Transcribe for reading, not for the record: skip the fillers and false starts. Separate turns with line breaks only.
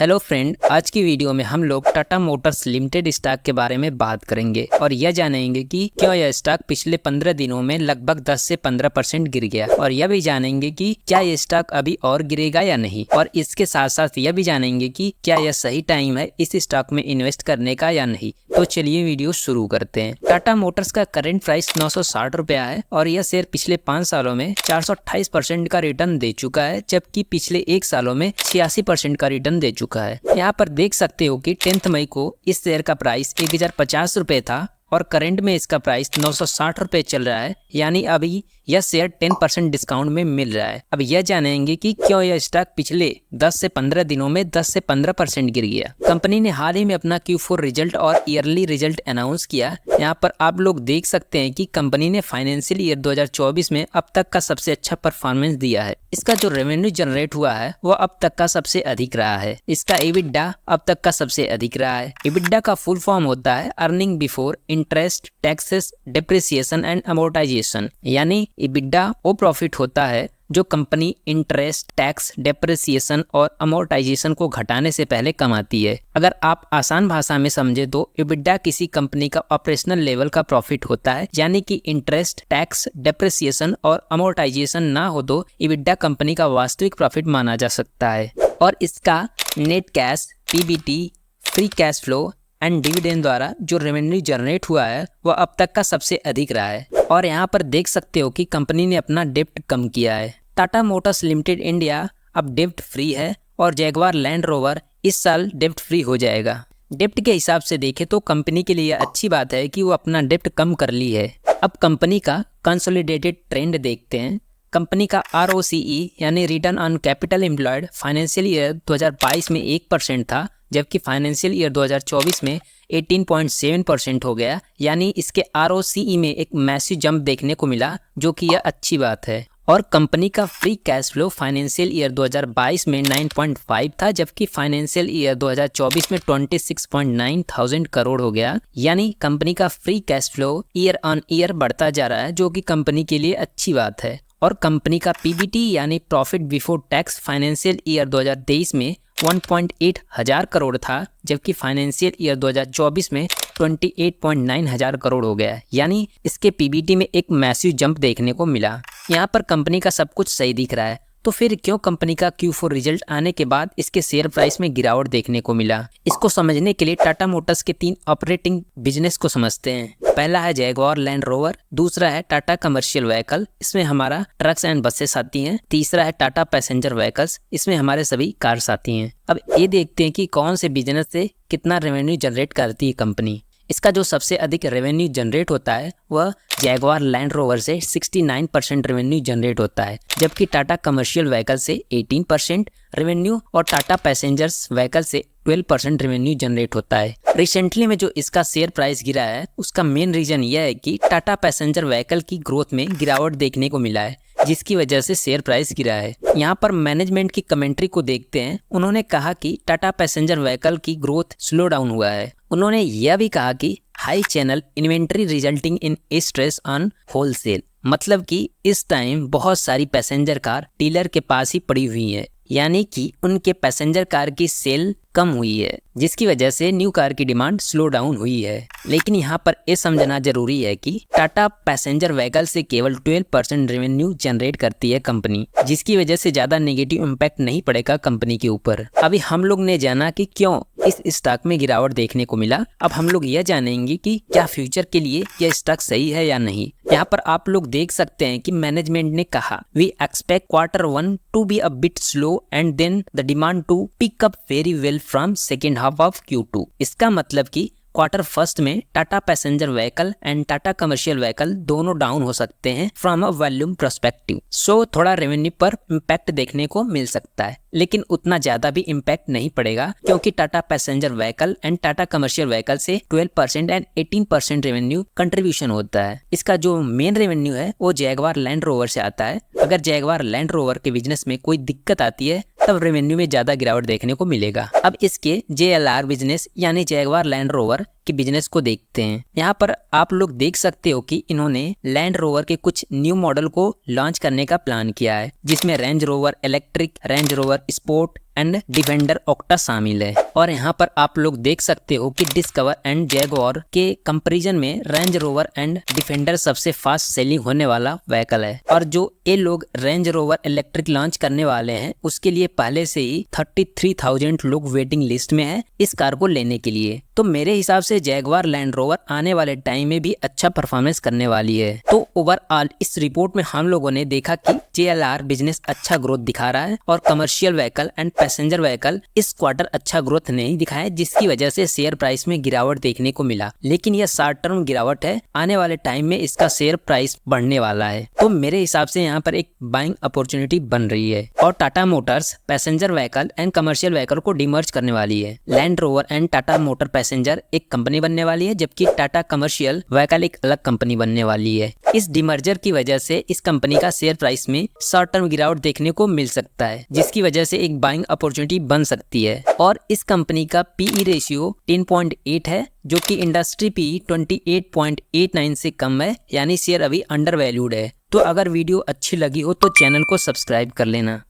Hello friend, आज की video में हम लोग टाटा मोटर्स लिमिटेड स्टॉक के बारे में बात करेंगे और यह जानेंगे कि क्यों यह स्टॉक पिछले 15 दिनों में लगभग 10 से 15% गिर गया, और यह भी जानेंगे कि क्या यह स्टॉक अभी और गिरेगा या नहीं। और इसके साथ साथ यह भी जानेंगे कि क्या यह सही टाइम है इस स्टॉक में इन्वेस्ट करने का या नहीं। तो चलिए वीडियो शुरू करते हैं। टाटा मोटर्स का करंट प्राइस 960 रुपया है और यह शेयर पिछले 5 सालों में 428% का रिटर्न दे चुका है, जबकि पिछले 1 सालों में 86% का रिटर्न दे चुका है। यहाँ पर देख सकते हो कि 10 मई को इस शेयर का प्राइस 1050 रुपये था और करंट में इसका प्राइस 960 रुपये चल रहा है, यानी अभी यह शेयर 10% डिस्काउंट में मिल रहा है। अब यह जानेंगे कि क्यों यह स्टॉक पिछले 10 से 15 दिनों में 10 से 15% गिर गया। कंपनी ने हाल ही में अपना Q4 रिजल्ट और ईयरली रिजल्ट अनाउंस किया। यहाँ पर आप लोग देख सकते हैं कि कंपनी ने फाइनेंशियल ईयर 2024 में अब तक का सबसे अच्छा परफॉर्मेंस दिया है। इसका जो रेवेन्यू जनरेट हुआ है वो अब तक का सबसे अधिक रहा है। इसका EBITDA अब तक का सबसे अधिक रहा है। EBITDA का फुल फॉर्म होता है earning before interest, taxes, depreciation and amortisation, यानी EBITDA वो प्रॉफिट होता है जो कंपनी इंटरेस्ट, टैक्स, डेप्रिसिएशन और अमोर्टाइजेशन को घटाने से पहले कमाती है। अगर आप आसान भाषा में समझे तो EBITDA किसी कंपनी का ऑपरेशनल लेवल का प्रॉफिट होता है, यानी कि इंटरेस्ट, टैक्स, डेप्रिसिएशन और अमोर्टाइजेशन ना हो तो EBITDA कंपनी का वास्तविक प्रॉफिट माना जा सकता है। और इसका net cash, PBT, free cash flow and dividend द्वारा जो रेवेन्यू जनरेट हुआ है वह अब तक का सबसे अधिक रहा है। और यहाँ पर देख सकते हो कि कंपनी ने अपना डेब्ट कम किया है। टाटा मोटर्स लिमिटेड इंडिया अब डेब्ट फ्री है और जैगवार लैंड रोवर इस साल डेब्ट फ्री हो जाएगा। डेब्ट के हिसाब से देखें तो कंपनी के लिए अच्छी बात है कि वो अपना डेब्ट कम कर ली है। अब कंपनी का कंसोलिडेटेड ट्रेंड देखते हैं। कंपनी का ROCE यानी return on capital employed financial year 2022 में 1% था, जबकि फाइनेंशियल ईयर 2024 में 18.7% हो गया, यानी इसके ROCE में एक मैसिव जंप देखने को मिला, जो कि यह अच्छी बात है। और कंपनी का free cash flow financial year 2022 में 9.5 था, जबकि फाइनेंशियल ईयर 2024 में 26.9 थाउजेंड करोड़ हो गया, यानी कंपनी का free cash flow year on year बढ़ता जा रहा है, जो कि कंपनी के लिए अच्छी बात है। और कंपनी का PBT यानी profit before tax financial year 2023 में 1.8 हजार करोड़ था, जबकि फाइनेंशियल ईयर 2024 में 28.9 हजार करोड़ हो गया, यानी इसके PBT में एक मैसिव जंप देखने को मिला। यहाँ पर कंपनी का सब कुछ सही दिख रहा है, तो फिर क्यों कंपनी का Q4 रिजल्ट आने के बाद इसके शेयर प्राइस में गिरावट देखने को मिला। इसको समझने के लिए टाटा मोटर्स के 3 ऑपरेटिंग बिजनेस को समझते हैं। पहला है जैगवार लैंड रोवर, दूसरा है टाटा कमर्शियल व्हीकल, इसमें हमारा ट्रक्स एंड बसेस आती हैं, तीसरा है टाटा पैसेंजर व्हीकल्स, इसमें हमारे सभी कार्स आती हैं। अब ये देखते हैं कि कौन से बिजनेस से कितना रेवेन्यू जनरेट करती है कंपनी। इसका जो सबसे अधिक रेवेन्यू जनरेट होता है वह जैगवार लैंड रोवर से 69% रेवेन्यू जनरेट होता है, जबकि टाटा कमर्शियल व्हीकल से 18% रेवेन्यू और टाटा पैसेंजर्स व्हीकल से 12% रेवेन्यू जनरेट होता है। रिसेंटली में जो इसका शेयर प्राइस गिरा है उसका मेन रीजन यह है कि टाटा पैसेंजर व्हीकल की ग्रोथ में गिरावट देखने को मिला है, जिसकी वजह से शेयर प्राइस गिरा है। यहाँ पर मैनेजमेंट की कमेंट्री को देखते हैं। उन्होंने कहा कि टाटा पैसेंजर व्हीकल की ग्रोथ स्लो डाउन हुआ है। उन्होंने यह भी कहा कि high channel inventory resulting in stress on wholesale, मतलब कि इस टाइम बहुत सारी पैसेंजर कार डीलर के पास ही पड़ी हुई है, यानी कि उनके पैसेंजर कार की सेल कम हुई है, जिसकी वजह से न्यू कार की डिमांड स्लो डाउन हुई है। लेकिन यहाँ पर यह समझना जरूरी है कि टाटा पैसेंजर व्हीकल से केवल 12% रेवेन्यू जनरेट करती है कंपनी, जिसकी वजह से ज्यादा नेगेटिव इम्पैक्ट नहीं पड़ेगा कंपनी के ऊपर। अभी हम लोग ने जाना कि क्यों इस स्टॉक में गिरावट देखने को मिला। अब हम लोग यह जानेंगे कि क्या फ्यूचर के लिए यह स्टॉक सही है या नहीं। यहाँ पर आप लोग देख सकते हैं कि मैनेजमेंट ने कहा we expect Q1 to be a bit slow and then the demand to pick up very well from second half of Q2। इसका मतलब कि Q1 में Tata passenger vehicle and Tata commercial vehicle दोनों डाउन हो सकते हैं from a volume perspective. So थोड़ा revenue पर इम्पैक्ट देखने को मिल सकता है, लेकिन उतना ज्यादा भी इम्पैक्ट नहीं पड़ेगा, क्योंकि Tata passenger vehicle and Tata commercial vehicle से 12% एंड 18% रेवेन्यू कंट्रीब्यूशन होता है। इसका जो मेन रेवेन्यू है वो जैगवार लैंड रोवर से आता है। अगर जैगवार लैंड रोवर के बिजनेस में कोई दिक्कत आती है तब रेवेन्यू में ज्यादा गिरावट देखने को मिलेगा। अब इसके JLR बिजनेस यानी जैगवार लैंड रोवर के बिजनेस को देखते हैं। यहाँ पर आप लोग देख सकते हो कि इन्होंने लैंड रोवर के कुछ न्यू मॉडल को लॉन्च करने का प्लान किया है, जिसमें range rover electric, range rover sport, and defender octa शामिल है। और यहाँ पर आप लोग देख सकते हो कि डिस्कवर एंड जैगुआर के कंपैरिजन में रेंज रोवर एंड डिफेंडर सबसे फास्ट सेलिंग होने वाला व्हीकल है। और जो ये लोग रेंज रोवर इलेक्ट्रिक लॉन्च करने वाले हैं उसके लिए पहले से ही 33,000 लोग वेटिंग लिस्ट में है इस कार को लेने के लिए। तो मेरे हिसाब से जैगुआर लैंड रोवर आने वाले टाइम में भी अच्छा परफॉर्मेंस करने वाली है। तो ओवरऑल इस रिपोर्ट में हम लोगों ने देखा कि JLR बिजनेस अच्छा ग्रोथ दिखा रहा है और commercial vehicle and passenger vehicle इस क्वार्टर अच्छा ग्रोथ नहीं दिखाया, जिसकी वजह से शेयर प्राइस में गिरावट देखने को मिला। लेकिन यह शॉर्ट टर्म गिरावट है, आने वाले टाइम में इसका शेयर प्राइस बढ़ने वाला है। तो मेरे हिसाब से यहाँ पर एक बाइंग अपॉर्चुनिटी बन रही है। और Tata Motors passenger vehicle and commercial vehicle को डिमर्ज करने वाली है। Land rover and Tata motor passenger एक कंपनी बनने वाली है, जबकि टाटा कमर्शियल व्हीकल एक अलग कंपनी बनने वाली है। इस डिमर्जर की वजह से इस कंपनी का शेयर प्राइस में शॉर्ट टर्म गिरावट देखने को मिल सकता है, जिसकी वजह से एक बाइंग अपॉर्चुनिटी बन सकती है। और इस कंपनी का PE रेशियो 10.8 है, जो कि इंडस्ट्री PE 28.89 से कम है, यानी शेयर अभी अंडर वैल्यूड है। तो अगर वीडियो अच्छी लगी हो तो चैनल को सब्सक्राइब कर लेना।